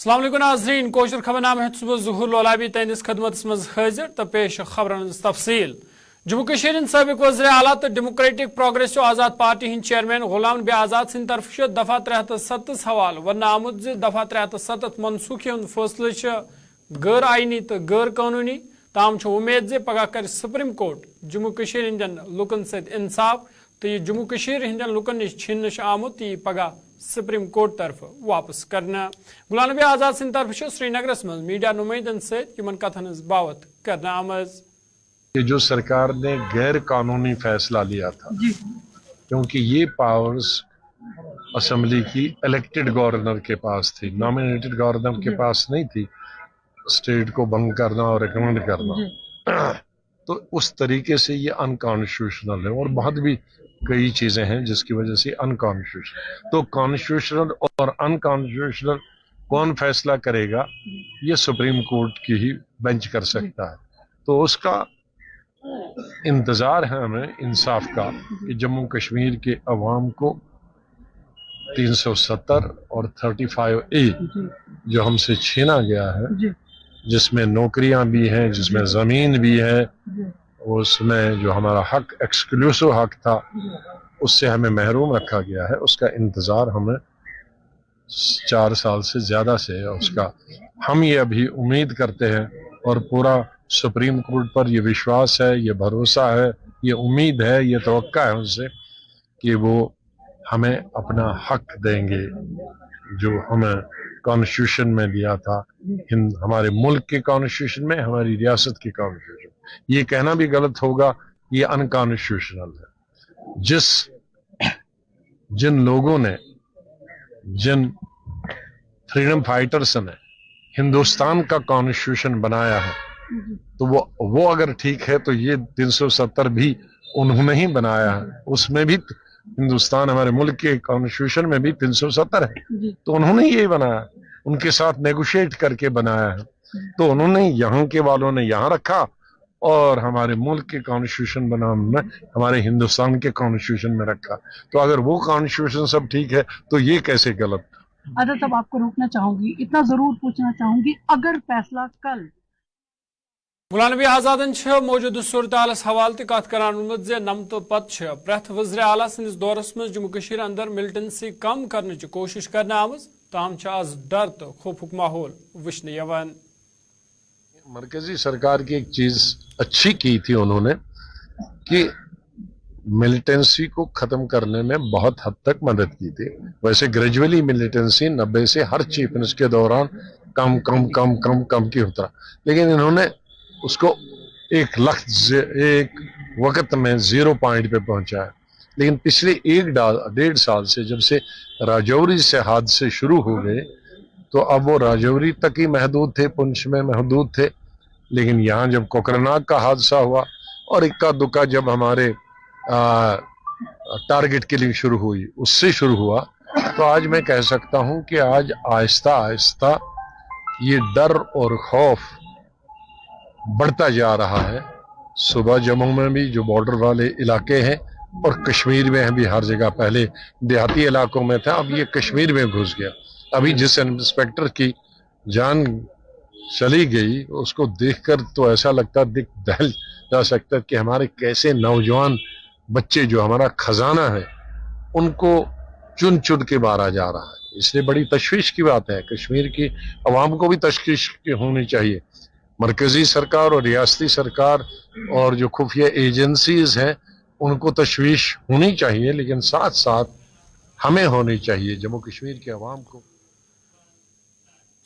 अस्सलाम वालेकुम नाज़रीन, कोशर खबरनामे सुबह ज़ुहूर लोलाबी तैनिस खदमत मज हाजिर तो पेश खबरन तफसील। जम्मू कश्मीर सबक वज़ीर आला तो डेमोक्रेटिक प्रोग्रेसिव आज़ाद पार्टी हिंद चेयरमैन गुलाम नबी आज़ाद सिंद तरफ दफा 337 हवाल वन आमुत दफा 337 मनसूखी हूं फैसले गैर आईनी तो गैर कानूनी। ताम उम्मीद पगह कर सुप्रीम कोर्ट जम्मू कश्मीर हिंदन लुकन सत इंसाफ तो यह जम्मू कश्मीर हिंदन लुकन निश छिन आमुत यह पगह सुप्रीम कोर्ट तरफ वापस करना। गुलाम नबी आज़ाद सिंद तरफ श्रीनगर मज मीडिया नुमाइंदन सतन कथन बावत करना आमज कि जो सरकार ने गैर कानूनी फैसला लिया था, क्योंकि ये पावर्स असेंबली की इलेक्टेड गवर्नर के पास थी, नॉमिनेटेड गवर्नर के पास नहीं थी स्टेट को भंग करना और रिकमेंड करना। तो उस तरीके से ये अनकॉन्स्टिट्यूशनल है और बहुत भी कई चीजें हैं जिसकी वजह से अनकॉन्स्टिट्यूशनल। तो कॉन्स्टिट्यूशनल और अनकॉन्स्टिट्यूशनल कौन फैसला करेगा, ये सुप्रीम कोर्ट की ही बेंच कर सकता है। तो उसका इंतजार है हमें इंसाफ का कि जम्मू कश्मीर के अवाम को 370 और 35A जो हमसे छीना गया है, जिसमें नौकरियां भी हैं, जिसमें जमीन भी है, उसमें जो हमारा हक एक्सक्लूसिव हक था उससे हमें महरूम रखा गया है, उसका इंतजार हमें 4 साल से ज्यादा से है उसका। हम ये अभी उम्मीद करते हैं और पूरा सुप्रीम कोर्ट पर ये विश्वास है, ये भरोसा है, ये उम्मीद है, ये तवक्का है उनसे कि वो हमें अपना हक देंगे जो हमें कॉन्स्टिट्यूशन में दिया था, हमारे मुल्क के कॉन्स्टिट्यूशन में, हमारी रियासत के कॉन्स्टिट्यूशन। ये कहना भी गलत होगा, ये अनकॉन्स्टिट्यूशनल है। जिन लोगों ने, जिन फ्रीडम फाइटर्स ने हिंदुस्तान का कॉन्स्टिट्यूशन बनाया है, तो वो अगर ठीक है तो ये 370 भी उन्होंने ही बनाया है। उसमें भी हिंदुस्तान, हमारे मुल्क के कॉन्स्टिट्यूशन में भी 370 है, तो उन्होंने यही बनाया, उनके साथ नेगोशिएट करके बनाया है। तो उन्होंने यहाँ के वालों ने यहाँ रखा और हमारे मुल्क के कॉन्स्टिट्यूशन बना उन्होंने हमारे हिंदुस्तान के कॉन्स्टिट्यूशन में रखा। तो अगर वो कॉन्स्टिट्यूशन सब ठीक है तो ये कैसे गलत? आदत साहब, आपको रोकना चाहूंगी, इतना जरूर पूछना चाहूंगी, अगर फैसला कल गुलाम नबी आज़ादन मौजूद सूरत हालस हवाल कत करान नमत पत प्रथ वज़ीर आला सिंदिस दौरस मज जम्मू कश्मीर अंदर मिलिटेंसी कम करने की कोशिश करने आमज, ताम आज डर तो खौफुक माहौल वुचने यवान। मरकजी सरकार की एक चीज अच्छी की थी उन्होंने कि मिलिटेंसी को खत्म करने में बहुत हद तक मदद की थी। वैसे ग्रेजुअली मिलिटेंसी 90 से हर चीफ मिनिस्टर के दौरान कम कम कम कम कम की उतरा, लेकिन इन्होंने उसको एक वक्त में 0 पॉइंट पे पहुंचाया। लेकिन पिछले 1.5 साल से जब से राजौरी से हादसे शुरू हो गए, तो अब वो राजौरी तक ही महदूद थे, पुंछ में महदूद थे। लेकिन यहाँ जब कोकरनाग का हादसा हुआ और इक्का दुक्का जब हमारे टारगेट किलिंग शुरू हुई, उससे शुरू हुआ, तो आज मैं कह सकता हूँ कि आज आहिस्ता आहिस्ता ये डर और खौफ बढ़ता जा रहा है। सुबह जम्मू में भी जो बॉर्डर वाले इलाके हैं और कश्मीर में भी हर जगह, पहले देहाती इलाकों में था, अब ये कश्मीर में घुस गया। अभी जिस इंस्पेक्टर की जान चली गई उसको देखकर तो ऐसा लगता, दहल जा सकता कि हमारे कैसे नौजवान बच्चे जो हमारा खजाना है उनको चुन चुन के मारा जा रहा है। इसलिए बड़ी तशवीश की बात है, कश्मीर की अवाम को भी तशवीश होनी चाहिए। मरकजी सरकार और रियासती सरकार और जो खुफिया एजेंसीज हैं उनको तशवीश होनी चाहिए, लेकिन साथ साथ हमें होनी चाहिए जम्मू कश्मीर के अवाम को।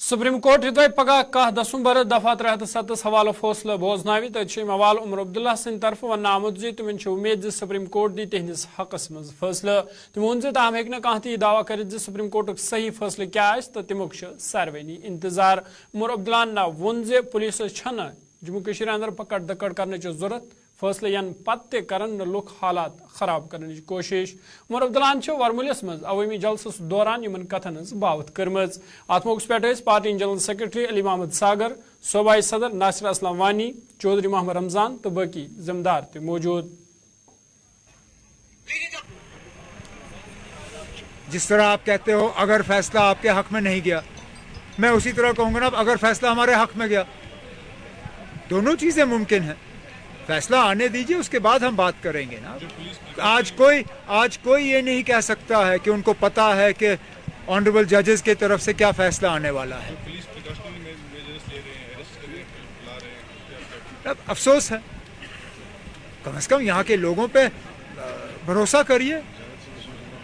सुप्रीम कोर्ट हित पगह 1 दिसंबर दफा 337 हवालो फैसला बोजनावी तो हवाल उमर अब्दुल्ला सिंद तरफ वन आमुत तुम उम्मीद सुप्रीम कोर्ट दी तहदिस हकस मज फैसला। तम वोन तम हे कह दावा कर सुप्रीम कोर्ट सही फैसले क्या तो तमुक सार्वनी इंतजार। उमर अब्दुल्ला वोन पुलिस जम्मू कश्मीर अंदर पकड़ दकड़ करने की जरूरत, फैसले यन पत्ते करन लुक हालात खराब करने की कोशिश। उमर अब्दुल्ला वरमुलिस मज अवामी जलसस दौरान इन कथन बावत कर्म। अत मौके पे party general secretary Ali Mohammad Sagar, सूबाई सदर नासिर असलम वानी, चौधरी मोहम्मद रमजान तो बाकी जिम्मेदार थे मौजूद। जिस तरह आप कहते हो अगर फैसला आपके हक में नहीं गया मैं उसी तरह कहूँगा ना अगर फैसला हमारे हक में गया। दोनों चीज़ें मुमकिन हैं। फैसला आने दीजिए, उसके बाद हम बात करेंगे ना। आज कोई ये नहीं कह सकता है कि उनको पता है कि ऑनरेबल जजेस की तरफ से क्या फैसला आने वाला है। अब अफसोस है, कम से कम यहाँ के लोगों पे भरोसा करिए।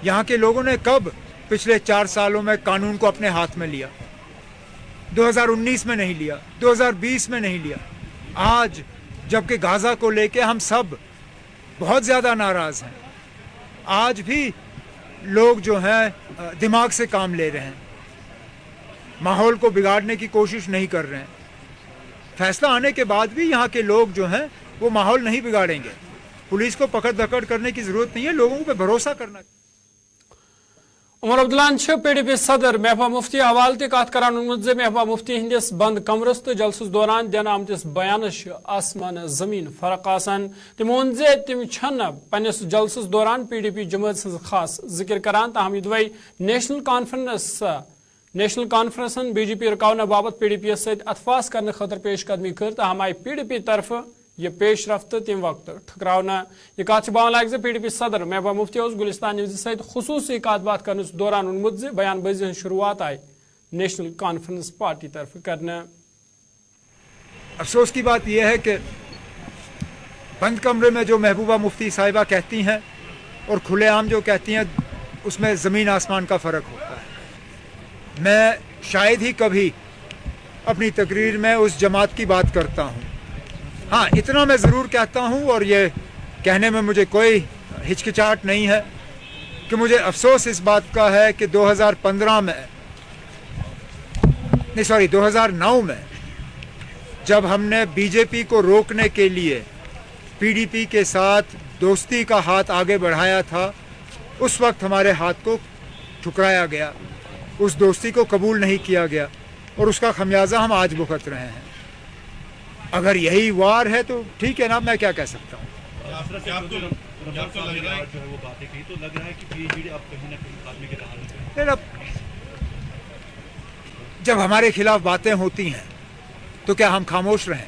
यहाँ के लोगों ने कब पिछले 4 सालों में कानून को अपने हाथ में लिया? 2019 में नहीं लिया, 2020 में नहीं लिया। आज जबकि गाजा को लेके हम सब बहुत ज़्यादा नाराज़ हैं, आज भी लोग जो हैं दिमाग से काम ले रहे हैं, माहौल को बिगाड़ने की कोशिश नहीं कर रहे हैं। फैसला आने के बाद भी यहाँ के लोग जो हैं वो माहौल नहीं बिगाड़ेंगे। पुलिस को पकड़ धकड़ करने की ज़रूरत नहीं है, लोगों पे भरोसा करना। उमर अब्दुल्लाहन PDP सदर महबूबा मुफ्ती हवाल ते कत करान महबूबा मुफ्ती हंदिस बंद कमरस तो जलसस दौरान दिन आमतिस बयानस आसमान जमीन फर्क आसान। तम वोन जे तम पन्निस जलसस दौरान PDP जमात सज खास जिक्र करान ताहम युदवै नेशनल कॉन्फ्रेंसन BJP रुकावना बाबत PDP सत अतफास करने खतर पेशकदमी कर ताहम आई PDP तरफ ये पेश रफ्त तम वक्त ठकरावना। यह कत बावन लाग PDP सदर महबूबा मुफ्ती गुलिस्तान न्यूज़ सहित खुसूसी कत बात करने दौरान उन्मुत जे बयानबाजी शुरुआत आई नेशनल कॉन्फ्रेंस पार्टी तरफ करने। अफसोस की बात यह है कि बंद कमरे में जो महबूबा मुफ्ती साहिबा कहती हैं और खुलेआम जो कहती हैं उसमें ज़मीन आसमान का फ़र्क होता है। मैं शायद ही कभी अपनी तकरीर में उस जमात की बात करता हूँ। हाँ, इतना मैं ज़रूर कहता हूँ और ये कहने में मुझे कोई हिचकिचाहट नहीं है कि मुझे अफसोस इस बात का है कि 2009 में जब हमने BJP को रोकने के लिए PDP के साथ दोस्ती का हाथ आगे बढ़ाया था, उस वक्त हमारे हाथ को ठुकराया गया, उस दोस्ती को कबूल नहीं किया गया और उसका खमियाजा हम आज भुगत रहे हैं। अगर यही वार है तो ठीक है ना, मैं क्या कह सकता हूँ। जब हमारे खिलाफ बातें होती हैं तो क्या हम खामोश रहें?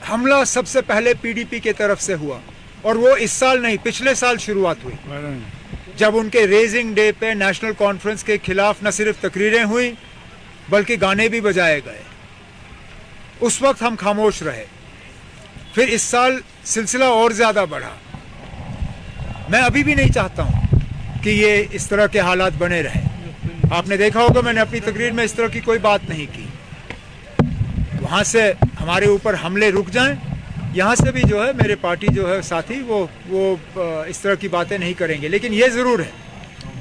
हमला सबसे पहले PDP के तरफ से हुआ और वो इस साल नहीं, पिछले साल शुरुआत हुई जब उनके रेजिंग डे पे नेशनल कॉन्फ्रेंस के खिलाफ न सिर्फ तकरीरें हुई बल्कि गाने भी बजाए गए। उस वक्त हम खामोश रहे। फिर इस साल सिलसिला और ज़्यादा बढ़ा। मैं अभी भी नहीं चाहता हूँ कि ये इस तरह के हालात बने रहें। आपने देखा होगा मैंने अपनी तकरीर में इस तरह की कोई बात नहीं की। वहाँ से हमारे ऊपर हमले रुक जाएं, यहाँ से भी जो है मेरे पार्टी जो है साथी वो इस तरह की बातें नहीं करेंगे। लेकिन ये ज़रूर है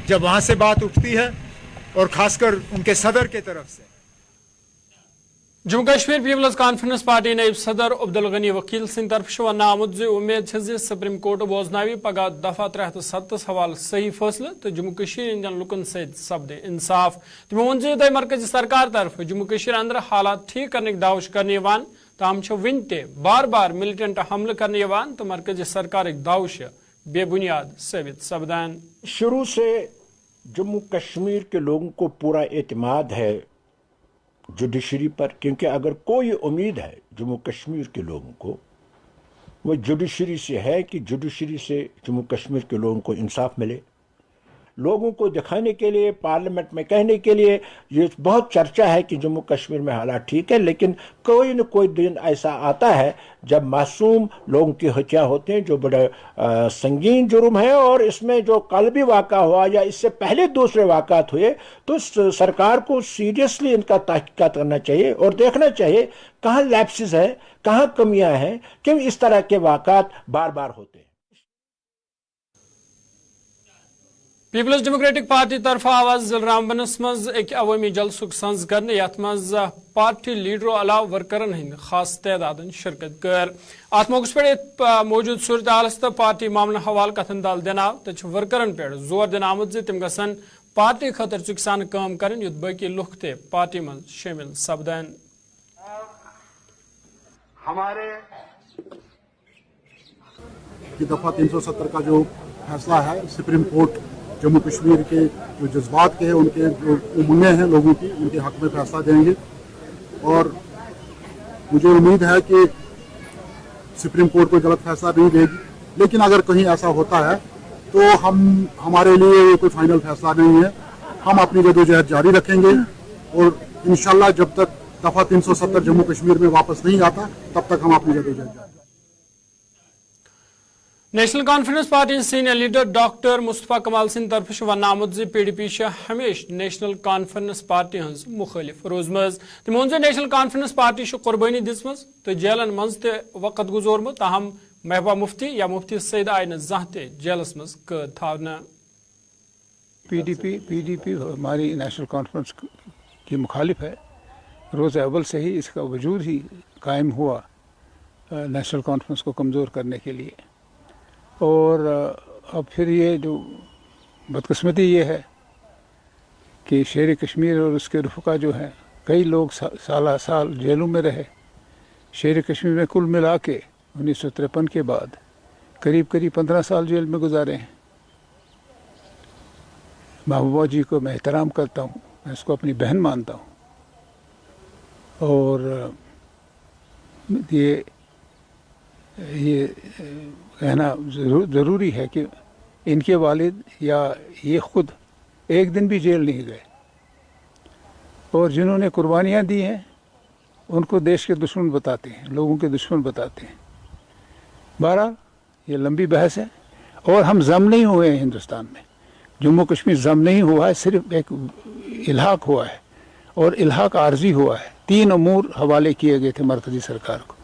जब वहाँ से बात उठती है और खासकर उनके सदर के तरफ से। Jammu Kashmir peoples conference party नायब सदर अब्दुल गनी वकील सिंह तरफ वन आमुत जे उम्मीद सुप्रीम कोर्ट बोजनावी पगह दफा 337 हवाल सही फैसले तो जम्मू कश्मीर इंदन लुकन सत सपदे इंसाफ। तमो वोन जे तय मरकजी सरकार तरफ जम्मू कश्मीर अंदर हालात ठीक करने दावश करने ताम वन ते बार बार मिलिटेंट हमले करने तो मरकजी सरकार दावश बेबुनियाद साबित सपदान। शुरू से जम्मू कश्मीर के लोगों को पूरा एतमाद है जुडिशरी पर, क्योंकि अगर कोई उम्मीद है जम्मू कश्मीर के लोगों को वो जुडिशरी से है कि जुडिशरी से जम्मू कश्मीर के लोगों को इंसाफ मिले। लोगों को दिखाने के लिए, पार्लियामेंट में कहने के लिए ये बहुत चर्चा है कि जम्मू कश्मीर में हालात ठीक है, लेकिन कोई न कोई दिन ऐसा आता है जब मासूम लोगों की हत्या होते हैं, जो बड़े संगीन जुर्म है। और इसमें जो कल भी वाक़ा हुआ या इससे पहले दूसरे वाक़ात हुए, तो सरकार को सीरियसली इनका तहकीकात करना चाहिए और देखना चाहिए कहाँ लैप्सेस है, कहाँ कमियाँ हैं, क्यों इस तरह के वाक़ात बार बार होते हैं। पीपल्स डेमोक्रेटिक पार्टी तरफ आवाज जिलरामबनस मज एक अवामी जलसुक संज करने यथ मज पार्टी लीडरों अलाव वर्करन हंद खास तादाद शिरकत कर। अत मौके पे मौजूद सूरत हालस तो पार्टी मामला हवाल कथन दाल दिना तो वर्करन पे जोर दिन आमुत जे तम गसन पार्टी खतर चुकसान काम कर युत बाकी लुख ते पार्टी में शामिल सपदान। हमारे दफा 370 का जो फैसला है सुप्रीम कोर्ट जम्मू कश्मीर के जो जज्बात के हैं, उनके जो उम्मीदें हैं लोगों की, उनके हक में फैसला देंगे। और मुझे उम्मीद है कि सुप्रीम कोर्ट कोई गलत फैसला नहीं देगी, लेकिन अगर कहीं ऐसा होता है तो हमारे लिए ये कोई फाइनल फैसला नहीं है। हम अपनी जदोजहद जारी रखेंगे और इंशाल्लाह जब तक दफा 370 जम्मू कश्मीर में वापस नहीं आता तब तक हम अपनी जदोजहद जारी रखेंगे। National conference party senior leader doctor Mustafa कमाल सिंह तरफ वन आमुत ज PDP हमेशा नेशनल कॉन्फ्रेंस पार्टी हज मुखालिफ रोजम तमो वोन नेशनल कॉन्फ्रेंस पार्टी कुर्बानी दिम तो जेलन मज वक्त गुजोरमुत ताहम महबूबा मुफ्ती या मुफ्ती सईद आय न जह त जेलस मज कैद थावना। PDP हमारी नेशनल कॉन्फ्रेंस की मुखालिफ है। रोज़ अव्वल से ही इसका वजूद ही कायम हुआ नेशनल कॉन्फ्रेंस को कमज़ोर करने के लिए। और अब फिर ये जो बदकिस्मती ये है कि शेर कश्मीर और उसके रफ़का जो हैं, कई लोग साल जेलों में रहे। शेर कश्मीर में कुल मिला के 1953 के बाद करीब 15 साल जेल में गुजारे हैं। महबूबा जी को मैं एहतराम करता हूँ, मैं इसको अपनी बहन मानता हूँ। और ये कहना ज़रूरी है कि इनके वालिद या ये ख़ुद एक दिन भी जेल नहीं गए और जिन्होंने कुर्बानियाँ दी हैं उनको देश के दुश्मन बताते हैं, लोगों के दुश्मन बताते हैं। बहरहाल ये लंबी बहस है और हम जम नहीं हुए हैं हिंदुस्तान में। जम्मू कश्मीर जम नहीं हुआ है, सिर्फ एक इल्हाक हुआ है और इल्हाक आर्जी हुआ है। 3 अमूर हवाले किए गए थे मरकज़ी सरकार को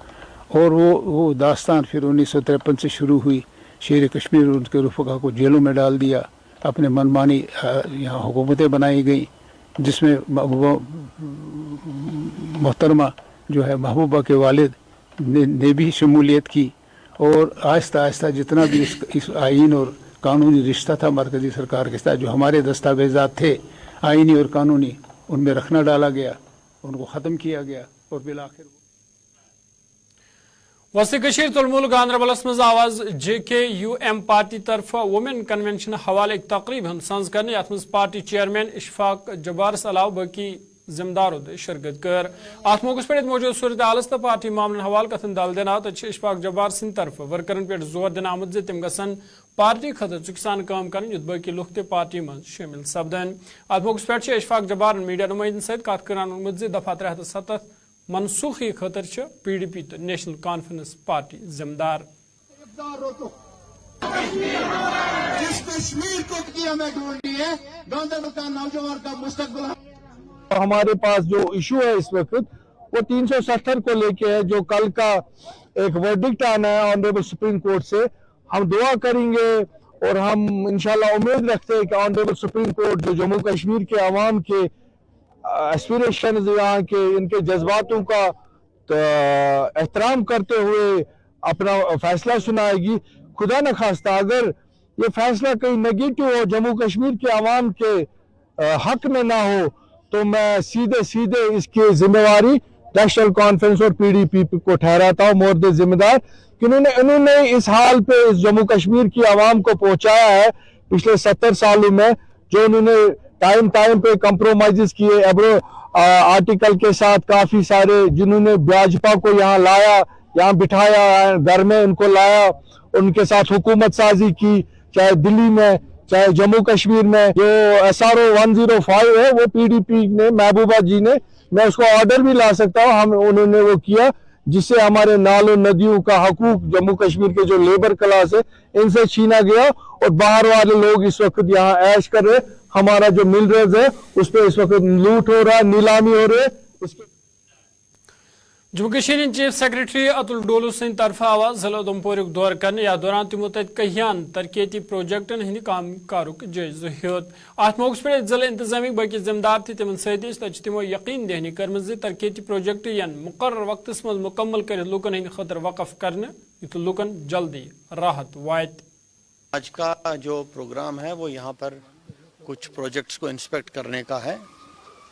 और वो दास्तान फिर 1953 से शुरू हुई। शेर कश्मीर और उनके रफ़का को जेलों में डाल दिया, अपने मनमानी यहाँ हुकूमतें बनाई गई जिसमें महबूबा मोहतरमा जो है महबूबा के वालिद ने भी शमूलियत की। और आहिस्ता आहिस्ता जितना भी इस आइन और कानूनी रिश्ता था मरकज़ी सरकार के साथ, जो हमारे दस्तावेज़ात थे आइनी और कानूनी, उनमें रखना डाला गया, उनको ख़त्म किया गया और बिलाखिर वसी कशीर तुलमुल गांधरबलस मज आवाज JKUM पार्टी तरफ वुमेन कन्वेंशन हवाले तकरीब सज कर मज पार्टी चेयरमैन इशफाक जब्बारस अलाव बाकी जिम्मेदारों शिरकत कर। अत मौके पे मौजूद सूरत हालस तो पार्टी मामलन हवाल कथन दल दिन तो इशफाक जब्बार सिंह तरफ वर्करन पे जोर दिन आमुत तम गसन पार्टी खतर चुकसान काम कर युत बाकी लुक ते पार्टी मज शामिल सपदन। अत मौके पे इशफाक जब्बार मीडिया नुमाइंदन सत कत कर दफा 370 मनसूखी खतर PDP तो नेशनल कॉन्फ्रेंस पार्टी जिम्मेदार। जिस कश्मीर को की हमें ढूंढनी है, गांधरबल का नौजवान का मुस्तकबिल। हमारे पास जो इशू है इस वक्त वो 370 को लेके है, जो कल का एक वर्डिक्ट आना है ऑनरेबल सुप्रीम कोर्ट से। हम दुआ करेंगे और हम इंशाल्लाह उम्मीद रखते हैं कि ऑनरेबल सुप्रीम कोर्ट जो जम्मू कश्मीर के अवाम के एस्पिरेशन, यहाँ के इनके जज्बातों का एहतराम करते हुए अपना फैसला सुनाएगी। खुदा न खास्ता अगर ये फैसला कहीं नेगेटिव हो, जम्मू कश्मीर के अवाम के हक में ना हो, तो मैं सीधे इसकी जिम्मेवारी नेशनल कॉन्फ्रेंस और PDP को ठहराता हूँ मोर दे जिम्मेदार कि इन्होंने इस हाल पे इस जम्मू कश्मीर की आवाम को पहुंचाया है पिछले 70 सालों में। जो उन्होंने टाइम पे कंप्रोमाइजेस किए एब्रो आर्टिकल के साथ, काफी सारे जिन्होंने भाजपा को यहाँ लाया, यहाँ बिठाया, घर में उनको लाया, उनके साथ हुकूमत साजी की, चाहे दिल्ली में चाहे जम्मू कश्मीर में। जो SRO 105 है वो PDP ने, महबूबा जी ने, मैं उसको ऑर्डर भी ला सकता हूँ, उन्होंने वो किया जिससे हमारे नालों नदियों का हकूक जम्मू कश्मीर के जो लेबर क्लास है इनसे छीना गया और बाहर वाले लोग इस वक्त यहाँ ऐश कर रहे। हमारा जो मिनरल्स है उस पर इस वक्त लूट हो रहा है, नीलामी हो रही है। जम्मू कश्मीर चीफ सेक्रेटरी अतुल डोलू सिंह तरफ आवाज जिला उधमपुर दौर करने या दौरान तमो कहियान तरक्याती प्रोजेक्टन हंद कामकारुक जायजा हेत। अत मौके पे जिला इंतजामी बाकी जिम्मेदार तमन सत तमो यकीन दहनी कर्म तरक्याती प्रोजेक्ट यन मुकर्रर वक्त मज मुकम्मल कर लूकन हंद खतर वक़फ करने युत लूकन जल्दी राहत वात। आज का जो प्रोग्राम है वो यहाँ पर कुछ प्रोजेक्ट्स को इंस्पेक्ट करने का है।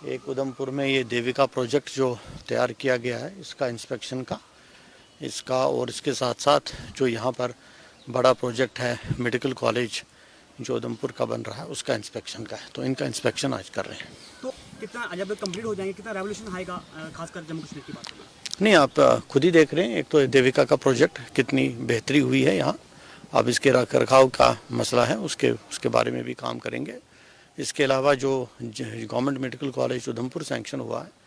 एक उधमपुर में ये देविका प्रोजेक्ट जो तैयार किया गया है इसका इंस्पेक्शन का, इसका और इसके साथ साथ जो यहाँ पर बड़ा प्रोजेक्ट है मेडिकल कॉलेज जो उधमपुर का बन रहा है उसका इंस्पेक्शन का है, तो इनका इंस्पेक्शन आज कर रहे हैं। तो कितना जब कंप्लीट हो जाएंगे कितना रेवोल्यूशन आएगा, खासकर जम्मू कश्मीर की बात करें? नहीं, आप खुद ही देख रहे हैं, एक तो देविका का प्रोजेक्ट कितनी बेहतरी हुई है यहाँ, अब इसके रख रखाव का मसला है, उसके बारे में भी काम करेंगे। इसके अलावा जो government medical college Udhampur sanction हुआ है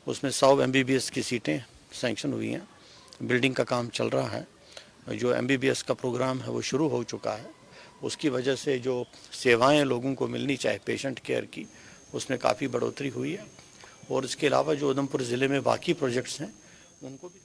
उसमें 100 MBBS की सीटें सैंक्शन हुई हैं, बिल्डिंग का काम चल रहा है, जो MBBS का प्रोग्राम है वो शुरू हो चुका है, उसकी वजह से जो सेवाएं लोगों को मिलनी चाहिए पेशेंट केयर की उसमें काफ़ी बढ़ोतरी हुई है। और इसके अलावा जो उधमपुर ज़िले में बाकी प्रोजेक्ट्स हैं उनको भी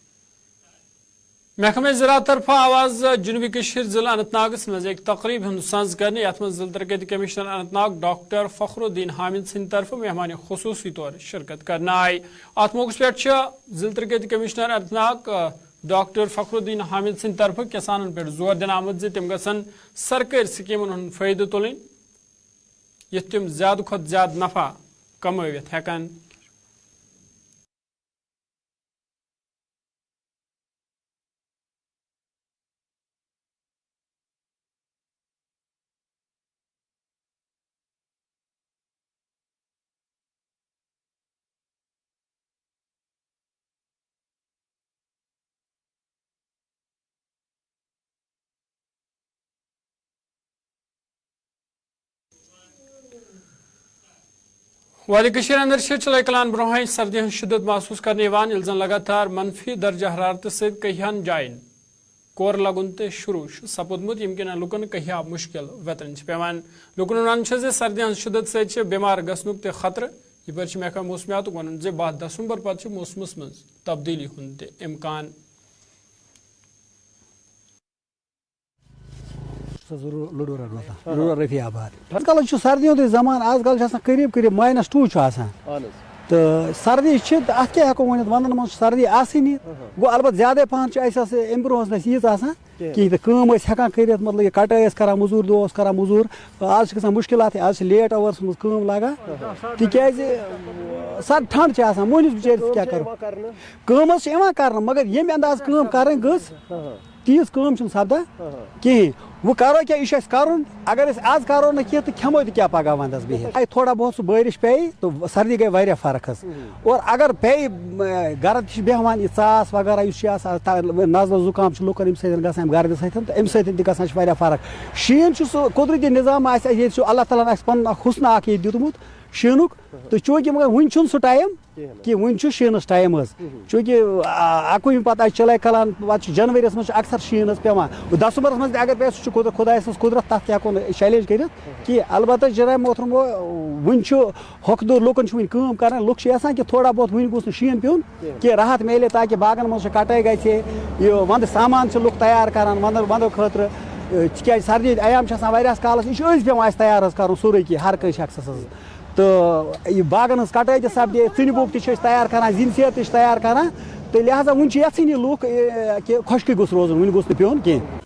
महकमे ज़राअत तरफ आवाज़ जनूबी कश्मीर ज़िला अनंतनागस मज एक तकरीब हिंदुस्तान करने यथ मज ज़िला तरक्की कमिश्नर अनंतनाग डॉक्टर फखरुद्दीन हामिद सिंह तरफ मेहमान खुसूसी तौर शिरकत करना आई। अत मौके पे ज़िला तरक्की कमिश्नर अनंतनाग डॉक्टर फखरुद्दीन हामिद सिंह तरफ किसानन पे जोर दिन आमद जे तिम गसन सरकारी स्कीमन हुंद फायदे तुलन यथ तिम ज्यादा खुद ज्यादा नफा कमावित हेकन। वादी कशीर अंदर चले कलान ब्रोह सर्दी हज शिद्दत महसूस करने जन लगातार मनफी दर्जा हरारत सहित कहियान जायन कोर लगुन तो शुरू सपुदमुत यमकिन लुकन कहिया मुश्किल वतन पेवान। लुकन वन सर्दी हज शिद्दत सहित बेमार गसनुक ते खतरे यपर महकमा मौसमियात वन 12 दिसंबर पत् मौसमस मज तब्दीली हुंद इम्कान। रफी आबाद आजकल सर्दियों तो जमान आजकल करीब करीब -2 तो सर्दी अत क्या हेको वन वन मज सर्दी आसनी गो अलबत् ज्यादा पहन अम ब्रोह यीज कहीं तो कम हेकान कर मतलब कटाई करा मजूर दो करा मजूर आज ग मुश्किल आज लेट आवर्स मज कम लगा तिकाज सर ठंड मोहनिस बिचारिस क्या करो कम कर मगर ये अंदाज कम कर गज तीज कम सपदा कहें वो करो क्या यह कर अगर आज करो ना तो खमो तो क्या पगह वंदस बिहित थोड़ा बहुत सह बारिश पे तो सर्दी गई वारिया फर्क और अगर पे गर्द बेहवान चास वगैरह नजल जुकाम लुकन अम सन गर्द सत तो अम सत्या फर्क शीन सह कुदरती निज़ाम अल्लाह ताला पन हुस्न दितमुत शीनुक तो चूंकि मगर वन सह टाइम कि वन शीनस टाइम चूंकि अकुम पत् चले कलान पे जनवरीस मज अक्सर शीन पेवान दिसंबर मज अगर पे सह खुदा सज कुदरत तथ हेको चैलेंज कर कि अलबत्ता जनाब मोहतरम वन हकदर लुकन वन कर लुक कि थोड़ा बहुत वन गोस शीन पेन कि राहत मिले ताकि बागन मज कटाई गई वंद सामान लुक तैयार कर वंदो खतर क्या सर्दी अयाम कालस यह पेवान तैयार कर सोरे कि हर कह शख्स तो यह बागन हज कटाई तो सपदे चुन बुक तैयार कर जिन सेहत तैयार कर तो लिहाजा वन यी लूक कि खुशकी गोस रोजन वन गोस पेन कह।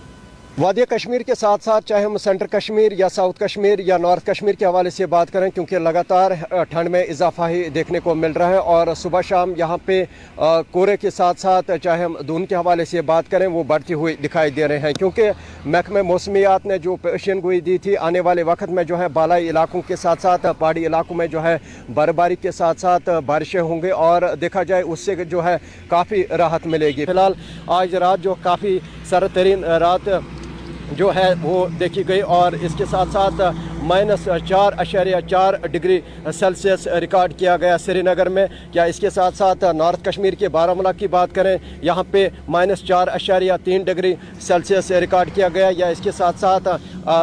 वादी कश्मीर के साथ साथ चाहे हम सेंट्रल कश्मीर या साउथ कश्मीर या नॉर्थ कश्मीर के हवाले से बात करें क्योंकि लगातार ठंड में इजाफा ही देखने को मिल रहा है और सुबह शाम यहाँ पे कोहरे के साथ साथ चाहे हम धुंध के हवाले से बात करें वो बढ़ती हुई दिखाई दे रहे हैं क्योंकि महकमे मौसमियात ने जो पेशन गोई दी थी आने वाले वक्त में जो है बालाई इलाकों के साथ साथ पहाड़ी इलाकों में जो है बर्फबारी के साथ साथ बारिशें होंगी और देखा जाए उससे जो है काफ़ी राहत मिलेगी। फिलहाल आज रात जो काफ़ी सरतरीन रात जो है वो देखी गई और इसके साथ साथ -4.4 डिग्री सेल्सियस रिकॉर्ड किया गया श्रीनगर में। क्या इसके साथ साथ नॉर्थ कश्मीर के बारामूला की बात करें यहाँ पे -4.3 डिग्री सेल्सियस रिकॉर्ड किया गया या इसके साथ साथ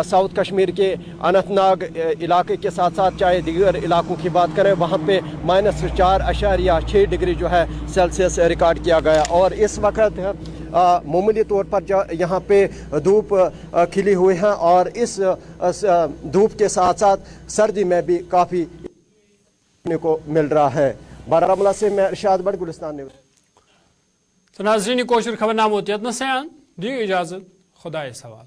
साउथ कश्मीर के अनंतनाग इलाके के साथ साथ चाहे दीगर इलाकों की बात करें वहाँ पे -4.6 डिग्री जो है सेल्सियस रिकॉर्ड किया गया और इस वक्त मामूली तौर पर यहाँ पे धूप खिली हुई है और इस धूप के साथ साथ सर्दी में भी काफ़ी देखने को मिल रहा है। बारामूला से मैं इरशाद बट गुलिस्तान ने तो नाज़रीन कोशिश खबरनामा दी इजाज़त खुदा सवाल।